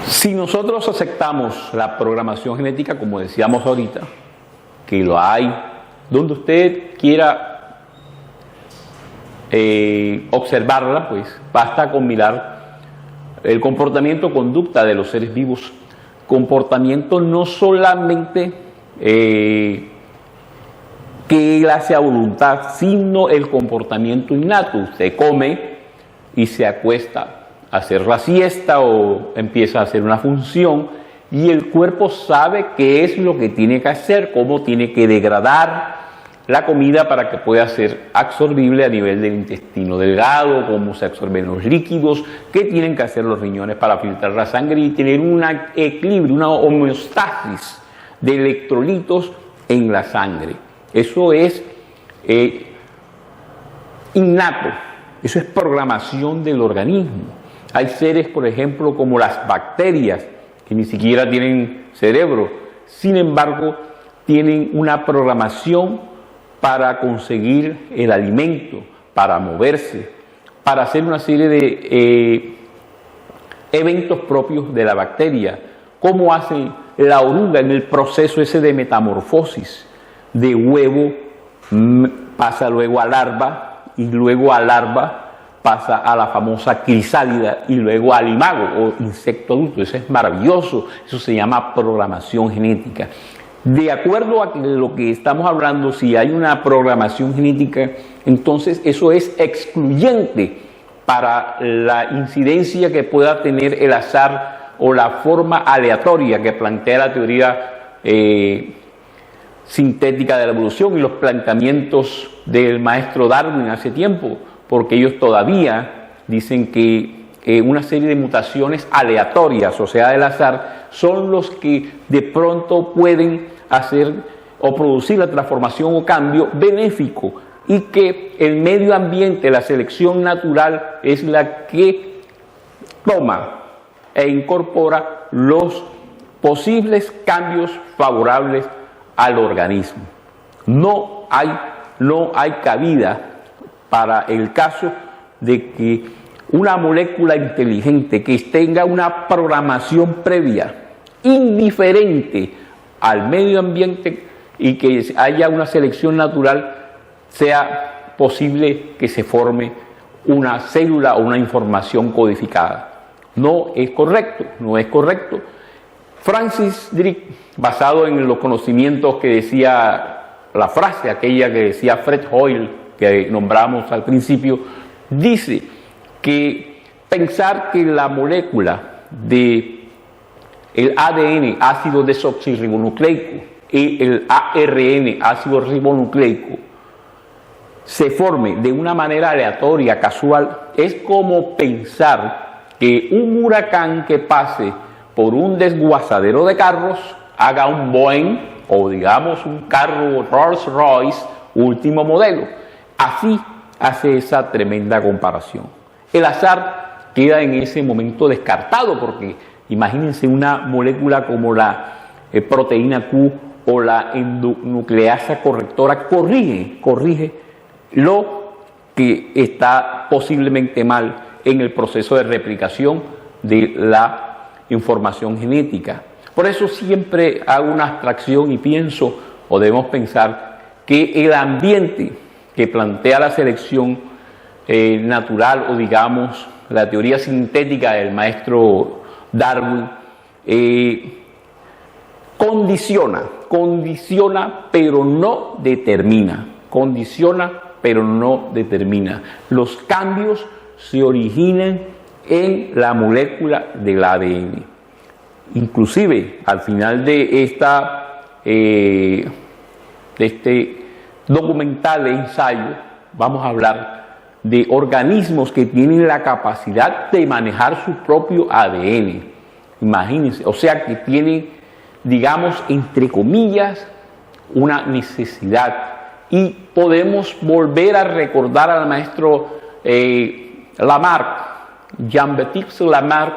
Si nosotros aceptamos la programación genética, como decíamos ahorita, que lo hay, donde usted quiera observarla, pues basta con mirar el comportamiento, conducta de los seres vivos. Comportamiento no solamente que él hace a voluntad, sino el comportamiento innato. Usted come y se acuesta a hacer la siesta o empieza a hacer una función y el cuerpo sabe qué es lo que tiene que hacer, cómo tiene que degradar la comida para que pueda ser absorbible a nivel del intestino delgado, cómo se absorben los líquidos, qué tienen que hacer los riñones para filtrar la sangre y tener un equilibrio, una homeostasis de electrolitos en la sangre. Eso es innato, eso es programación del organismo. Hay seres, por ejemplo, como las bacterias, que ni siquiera tienen cerebro, sin embargo, tienen una programación para conseguir el alimento, para moverse, para hacer una serie de eventos propios de la bacteria, como hace la oruga en el proceso ese de metamorfosis, de huevo pasa luego a larva y luego a larva pasa a la famosa crisálida y luego al imago o insecto adulto. Eso es maravilloso, eso se llama programación genética. De acuerdo a lo que estamos hablando, si hay una programación genética, entonces eso es excluyente para la incidencia que pueda tener el azar o la forma aleatoria que plantea la teoría sintética de la evolución y los planteamientos del maestro Darwin hace tiempo, porque ellos todavía dicen que una serie de mutaciones aleatorias, o sea, del azar, son los que de pronto pueden hacer o producir la transformación o cambio benéfico y que el medio ambiente, la selección natural, es la que toma e incorpora los posibles cambios favorables al organismo. No hay cabida para el caso de que una molécula inteligente que tenga una programación previa indiferente al medio ambiente y que haya una selección natural, sea posible que se forme una célula o una información codificada. No es correcto, no es correcto. Francis Crick, basado en los conocimientos que decía la frase aquella que decía Fred Hoyle, que nombramos al principio, dice que pensar que la molécula de el ADN, ácido desoxirribonucleico, y el ARN, ácido ribonucleico, se forme de una manera aleatoria, casual, es como pensar que un huracán que pase por un desguazadero de carros haga un Boeing o digamos un carro Rolls Royce último modelo. Así hace esa tremenda comparación. El azar queda en ese momento descartado porque imagínense una molécula como la proteína Q o la endonucleasa correctora corrige lo que está posiblemente mal en el proceso de replicación de la información genética. Por eso siempre hago una abstracción y pienso, o debemos pensar, que el ambiente que plantea la selección natural o digamos la teoría sintética del maestro Darwin condiciona pero no determina, Los cambios se originan en la molécula del ADN. Inclusive al final de este documental de ensayo vamos a hablar de organismos que tienen la capacidad de manejar su propio ADN. Imagínense, o sea que tienen, digamos, entre comillas, una necesidad. Y podemos volver a recordar al maestro Lamarck, Jean-Baptiste Lamarck,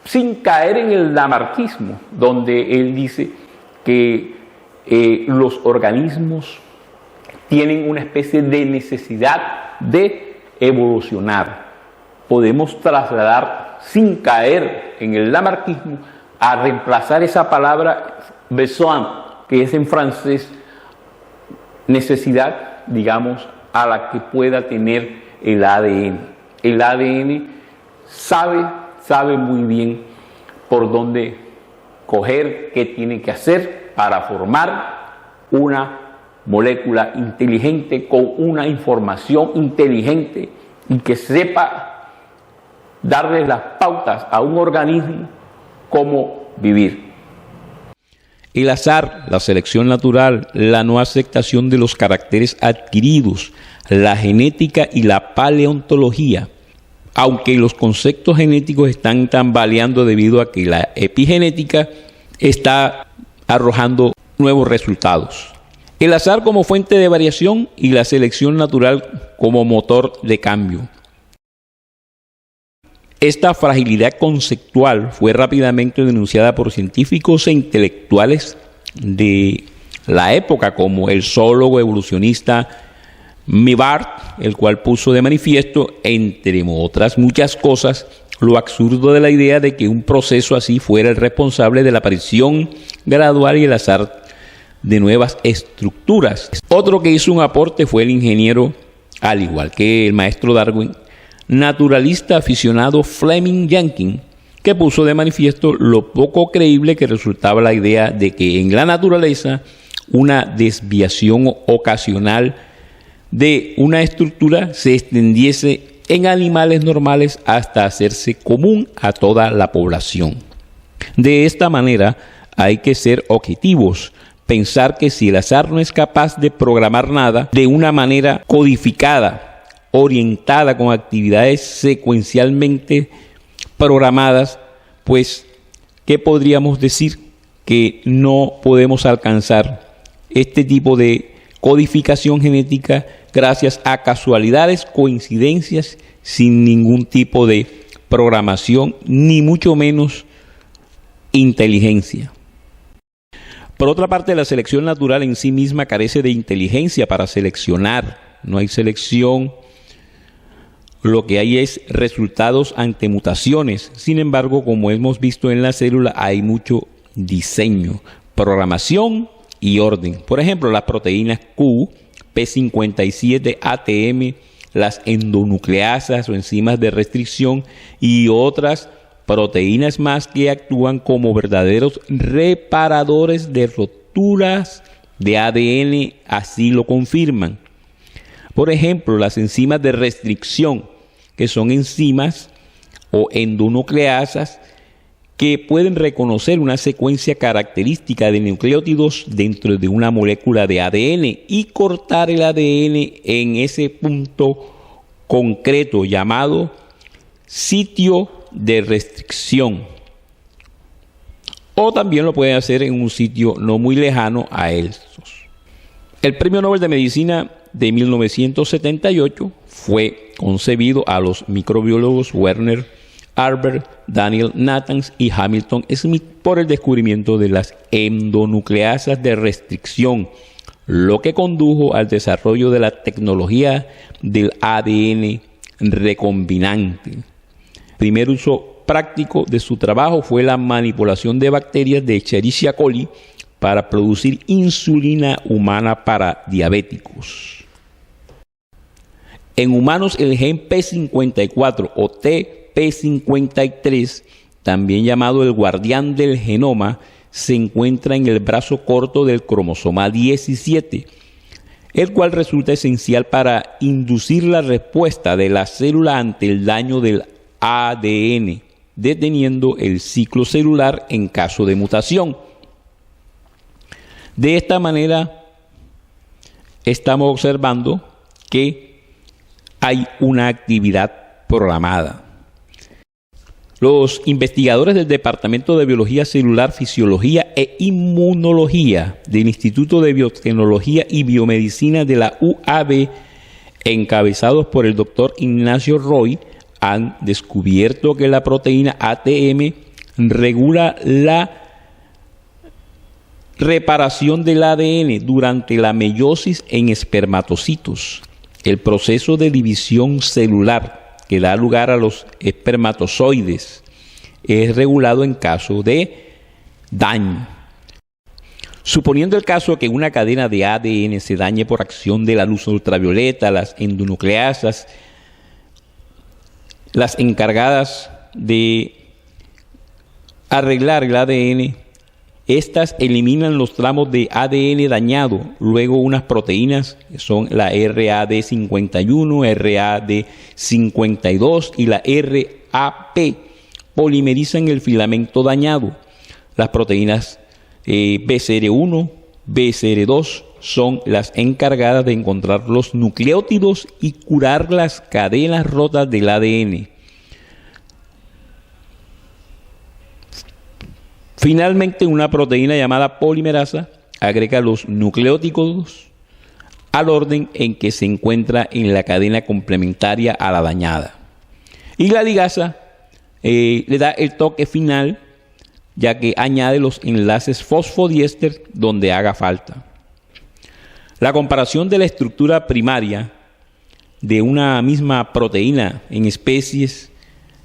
sin caer en el lamarckismo, donde él dice que los organismos tienen una especie de necesidad de evolucionar. Podemos trasladar sin caer en el lamarquismo, a reemplazar esa palabra besoin, que es en francés necesidad, digamos, a la que pueda tener el ADN. El ADN sabe muy bien por dónde coger, qué tiene que hacer para formar una molécula inteligente con una información inteligente y que sepa darle las pautas a un organismo cómo vivir. El azar, la selección natural, la no aceptación de los caracteres adquiridos, la genética y la paleontología. Aunque los conceptos genéticos están tambaleando debido a que la epigenética está arrojando nuevos resultados. El azar como fuente de variación y la selección natural como motor de cambio. Esta fragilidad conceptual fue rápidamente denunciada por científicos e intelectuales de la época, como el zoólogo evolucionista Mivart, el cual puso de manifiesto, entre otras muchas cosas, lo absurdo de la idea de que un proceso así fuera el responsable de la aparición gradual y el azar de nuevas estructuras. Otro que hizo un aporte fue el ingeniero, al igual que el maestro Darwin, naturalista aficionado Fleming Jenkins, que puso de manifiesto lo poco creíble que resultaba la idea de que en la naturaleza una desviación ocasional de una estructura se extendiese en animales normales hasta hacerse común a toda la población. De esta manera hay que ser objetivos, pensar que si el azar no es capaz de programar nada de una manera codificada, orientada con actividades secuencialmente programadas, pues, ¿qué podríamos decir? Que no podemos alcanzar este tipo de codificación genética gracias a casualidades, coincidencias, sin ningún tipo de programación, ni mucho menos inteligencia. Por otra parte, la selección natural en sí misma carece de inteligencia para seleccionar. No hay selección. Lo que hay es resultados ante mutaciones. Sin embargo, como hemos visto en la célula, hay mucho diseño, programación y orden. Por ejemplo, las proteínas Q, P57, ATM, las endonucleasas o enzimas de restricción y otras proteínas más que actúan como verdaderos reparadores de roturas de ADN, así lo confirman. Por ejemplo, las enzimas de restricción, que son enzimas o endonucleasas que pueden reconocer una secuencia característica de nucleótidos dentro de una molécula de ADN y cortar el ADN en ese punto concreto llamado sitio de restricción. O también lo pueden hacer en un sitio no muy lejano a estos. El Premio Nobel de Medicina de 1978 fue concebido a los microbiólogos Werner Albert, Daniel Natanz y Hamilton Smith por el descubrimiento de las endonucleasas de restricción, lo que condujo al desarrollo de la tecnología del ADN recombinante. El primer uso práctico de su trabajo fue la manipulación de bacterias de Escherichia coli para producir insulina humana para diabéticos. En humanos, el gen P54 o TP53, también llamado el guardián del genoma, se encuentra en el brazo corto del cromosoma 17, el cual resulta esencial para inducir la respuesta de la célula ante el daño del ADN, deteniendo el ciclo celular en caso de mutación. De esta manera, estamos observando que hay una actividad programada. Los investigadores del Departamento de Biología Celular, Fisiología e Inmunología del Instituto de Biotecnología y Biomedicina de la UAB, encabezados por el Dr. Ignacio Roy, han descubierto que la proteína ATM regula la reparación del ADN durante la meiosis en espermatocitos. El proceso de división celular que da lugar a los espermatozoides es regulado en caso de daño. Suponiendo el caso que una cadena de ADN se dañe por acción de la luz ultravioleta, las endonucleasas, las encargadas de arreglar el ADN, estas eliminan los tramos de ADN dañado. Luego unas proteínas, que son la RAD51, RAD52 y la RAP, polimerizan el filamento dañado. Las proteínas BCR1, BCR2 son las encargadas de encontrar los nucleótidos y curar las cadenas rotas del ADN. Finalmente, una proteína llamada polimerasa agrega los nucleótidos al orden en que se encuentra en la cadena complementaria a la dañada. Y la ligasa le da el toque final, ya que añade los enlaces fosfodiéster donde haga falta. La comparación de la estructura primaria de una misma proteína en especies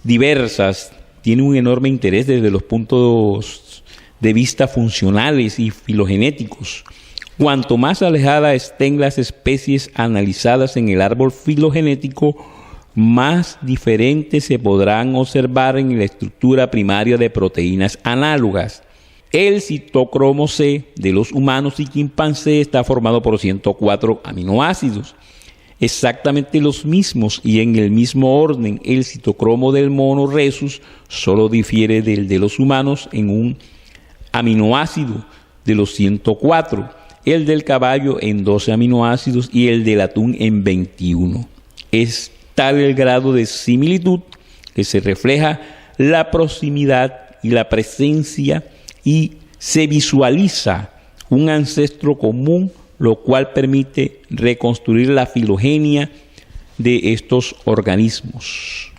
diversas tiene un enorme interés desde los puntos de vista funcionales y filogenéticos. Cuanto más alejadas estén las especies analizadas en el árbol filogenético, más diferentes se podrán observar en la estructura primaria de proteínas análogas. El citocromo C de los humanos y chimpancés está formado por 104 aminoácidos, exactamente los mismos y en el mismo orden. El citocromo del mono rhesus solo difiere del de los humanos en un aminoácido de los 104, el del caballo en 12 aminoácidos y el del atún en 21. Es tal el grado de similitud que se refleja la proximidad y la presencia y se visualiza un ancestro común, lo cual permite reconstruir la filogenia de estos organismos.